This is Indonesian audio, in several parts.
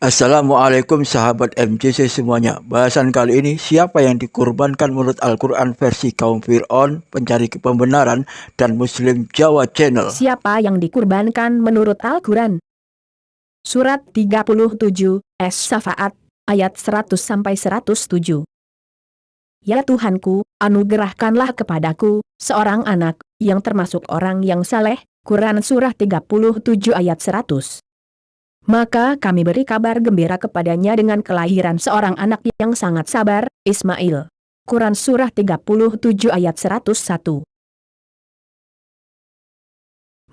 Assalamualaikum sahabat MJC semuanya. Bahasan kali ini, siapa yang dikurbankan menurut Al-Quran versi kaum Fir'aun, pencari pembenaran, dan Muslim Jawa Channel. Siapa yang dikurbankan menurut Al-Quran? Surat 37, Es-Safaat, ayat 100-107. Ya Tuhanku, anugerahkanlah kepadaku seorang anak yang termasuk orang yang saleh. Quran Surah 37 ayat 100. Maka kami beri kabar gembira kepadanya dengan kelahiran seorang anak yang sangat sabar, Ismail. Quran Surah 37 ayat 101.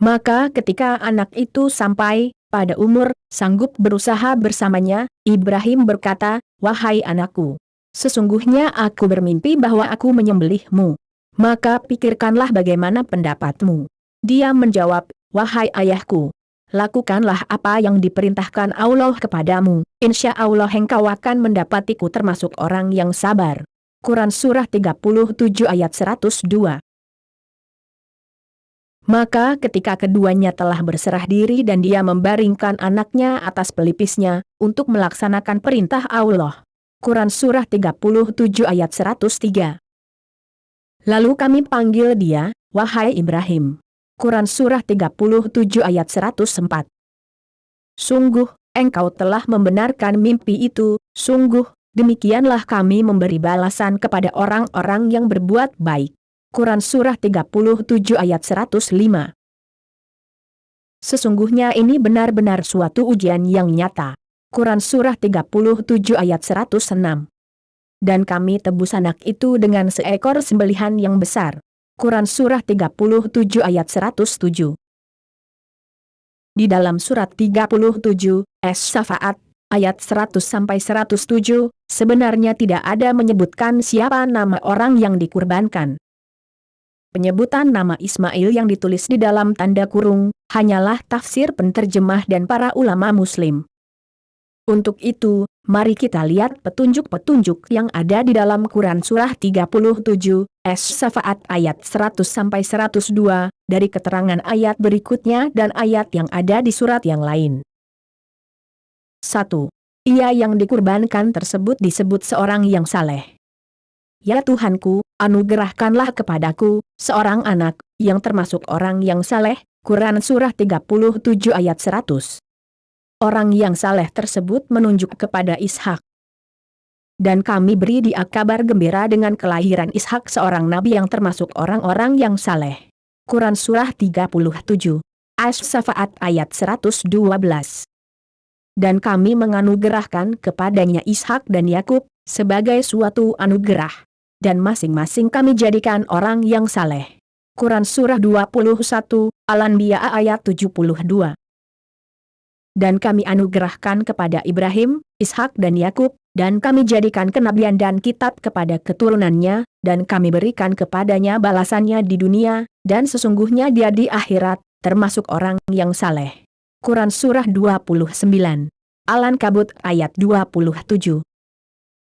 Maka ketika anak itu sampai pada umur sanggup berusaha bersamanya, Ibrahim berkata, "Wahai anakku, sesungguhnya aku bermimpi bahwa aku menyembelihmu. Maka pikirkanlah bagaimana pendapatmu." Dia menjawab, "Wahai ayahku, lakukanlah apa yang diperintahkan Allah kepadamu, insya Allah engkau akan mendapatiku termasuk orang yang sabar." Quran Surah 37 ayat 102. Maka ketika keduanya telah berserah diri dan dia membaringkan anaknya atas pelipisnya, untuk melaksanakan perintah Allah. Quran Surah 37 ayat 103. Lalu kami panggil dia, "Wahai Ibrahim." Quran Surah 37 ayat 104. Sungguh, engkau telah membenarkan mimpi itu, sungguh, demikianlah kami memberi balasan kepada orang-orang yang berbuat baik. Quran Surah 37 ayat 105. Sesungguhnya ini benar-benar suatu ujian yang nyata. Quran Surah 37 ayat 106. Dan kami tebus anak itu dengan seekor sembelihan yang besar. Quran Surah 37 ayat 107. Di dalam surat 37, Es-Safaat, ayat 100-107, sebenarnya tidak ada menyebutkan siapa nama orang yang dikurbankan. Penyebutan nama Ismail yang ditulis di dalam tanda kurung, hanyalah tafsir penterjemah dan para ulama muslim. Untuk itu, mari kita lihat petunjuk-petunjuk yang ada di dalam Quran Surah 37, Es-Safaat ayat 100-102, dari keterangan ayat berikutnya dan ayat yang ada di surat yang lain. 1. Ia yang dikurbankan tersebut disebut seorang yang saleh. Ya Tuhanku, anugerahkanlah kepadaku seorang anak yang termasuk orang yang saleh. Quran Surah 37 ayat 100. Orang yang saleh tersebut menunjuk kepada Ishak. Dan kami beri dia kabar gembira dengan kelahiran Ishak seorang nabi yang termasuk orang-orang yang saleh. Quran Surah 37. As-Safaat ayat 112. Dan kami menganugerahkan kepadanya Ishak dan Yakub sebagai suatu anugerah. Dan masing-masing kami jadikan orang yang saleh. Quran Surah 21, Al-Anbiya ayat 72. Dan kami anugerahkan kepada Ibrahim, Ishak dan Yakub, dan kami jadikan kenabian dan kitab kepada keturunannya, dan kami berikan kepadanya balasannya di dunia, dan sesungguhnya dia di akhirat, termasuk orang yang saleh. Quran Surah 29. Al-Ankabut ayat 27.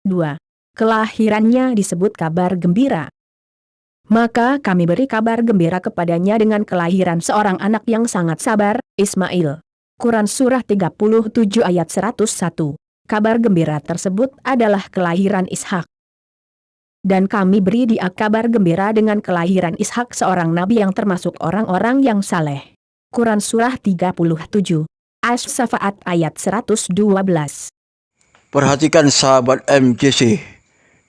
2. Kelahirannya disebut kabar gembira. Maka kami beri kabar gembira kepadanya dengan kelahiran seorang anak yang sangat sabar, Ismail. Quran Surah 37 ayat 101. Kabar gembira tersebut adalah kelahiran Ishak. Dan kami beri dia kabar gembira dengan kelahiran Ishak seorang nabi yang termasuk orang-orang yang saleh. Quran Surah 37. As-Safaat ayat 112. Perhatikan sahabat MJC,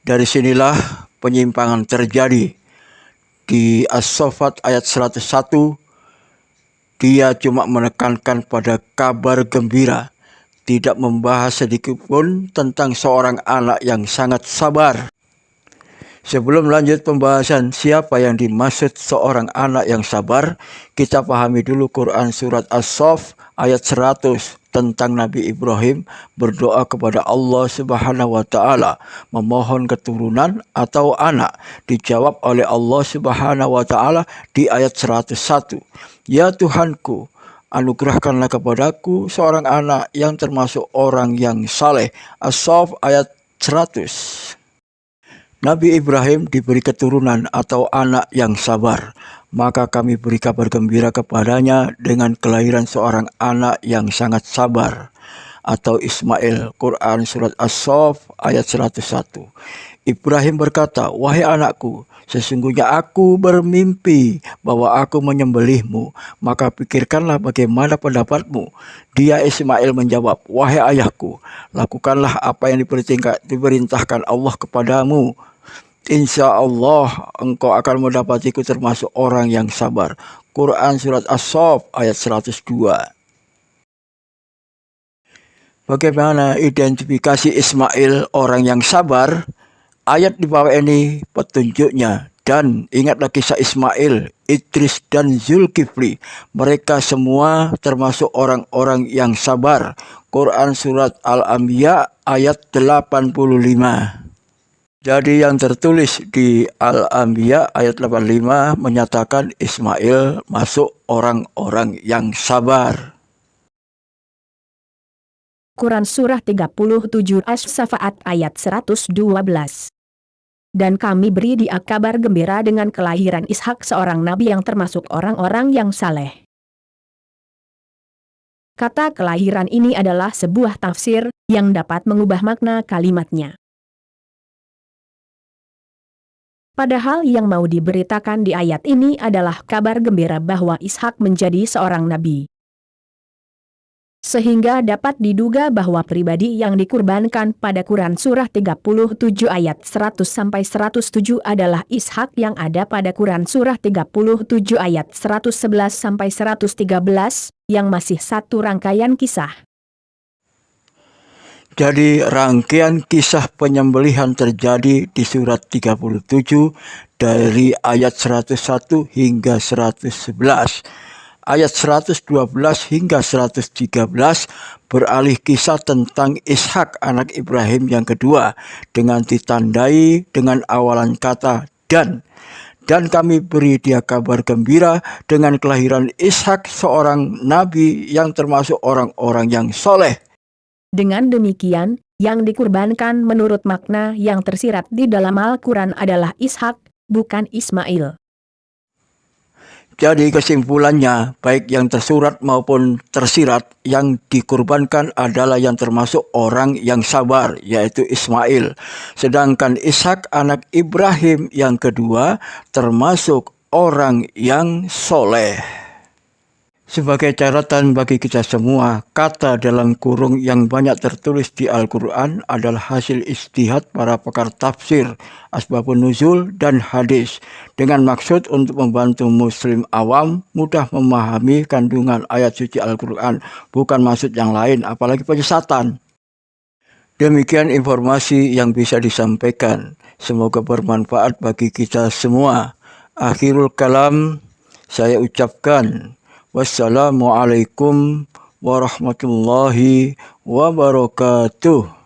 dari sinilah penyimpangan terjadi. Di As-Safaat ayat 101, dia cuma menekankan pada kabar gembira, tidak membahas sedikitpun tentang seorang anak yang sangat sabar. Sebelum lanjut pembahasan siapa yang dimaksud seorang anak yang sabar, kita pahami dulu Quran Surat As-Saff ayat 100 tentang Nabi Ibrahim berdoa kepada Allah Subhanahu wa Ta'ala, memohon keturunan atau anak. Dijawab oleh Allah Subhanahu wa Ta'ala di ayat 101. Ya Tuhanku, anugerahkanlah kepadaku seorang anak yang termasuk orang yang saleh. As-Saff ayat 100. Nabi Ibrahim diberi keturunan atau anak yang sabar. Maka kami beri kabar gembira kepadanya dengan kelahiran seorang anak yang sangat sabar. atau Ismail. Quran Surat As-Saff ayat 101. Ibrahim berkata, "Wahai anakku, sesungguhnya aku bermimpi bahwa aku menyembelihmu, maka pikirkanlah bagaimana pendapatmu." Dia Ismail menjawab, "Wahai ayahku, lakukanlah apa yang diperintahkan Allah kepadamu. Insya Allah engkau akan mendapatiku termasuk orang yang sabar." Quran Surat As-Saff ayat 102. Bagaimana identifikasi Ismail orang yang sabar? Ayat di bawah ini petunjuknya. Dan ingatlah kisah Ismail, Idris dan Zulkifli. Mereka semua termasuk orang-orang yang sabar. Quran Surat Al-Anbiya ayat 85. Jadi yang tertulis di Al-Anbiya ayat 85 menyatakan Ismail masuk orang-orang yang sabar. Quran Surah 37 As-Safaat ayat 112. Dan kami beri dia kabar gembira dengan kelahiran Ishak seorang nabi yang termasuk orang-orang yang saleh. Kata kelahiran ini adalah sebuah tafsir yang dapat mengubah makna kalimatnya. Padahal yang mau diberitakan di ayat ini adalah kabar gembira bahwa Ishak menjadi seorang nabi. Sehingga dapat diduga bahwa pribadi yang dikurbankan pada Quran Surah 37 ayat 100-107 adalah Ishak yang ada pada Quran Surah 37 ayat 111-113, yang masih satu rangkaian kisah. Jadi rangkaian kisah penyembelihan terjadi di surat 37 dari ayat 101 hingga 111. Ayat 112 hingga 113 beralih kisah tentang Ishak anak Ibrahim yang kedua dengan ditandai dengan awalan kata dan kami beri dia kabar gembira dengan kelahiran Ishak seorang nabi yang termasuk orang-orang yang soleh. Dengan demikian, yang dikurbankan menurut makna yang tersirat di dalam Al-Quran adalah Ishak, bukan Ismail. Jadi kesimpulannya, baik yang tersurat maupun tersirat, yang dikurbankan adalah yang termasuk orang yang sabar, yaitu Ismail. Sedangkan Ishak anak Ibrahim yang kedua termasuk orang yang soleh. Sebagai catatan bagi kita semua, kata dalam kurung yang banyak tertulis di Al-Quran adalah hasil ijtihad para pakar tafsir, asbabun nuzul, dan hadis, dengan maksud untuk membantu muslim awam mudah memahami kandungan ayat suci Al-Quran, bukan maksud yang lain, apalagi penyesatan. Demikian informasi yang bisa disampaikan. Semoga bermanfaat bagi kita semua. Akhirul kalam, saya ucapkan wassalamualaikum warahmatullahi wabarakatuh.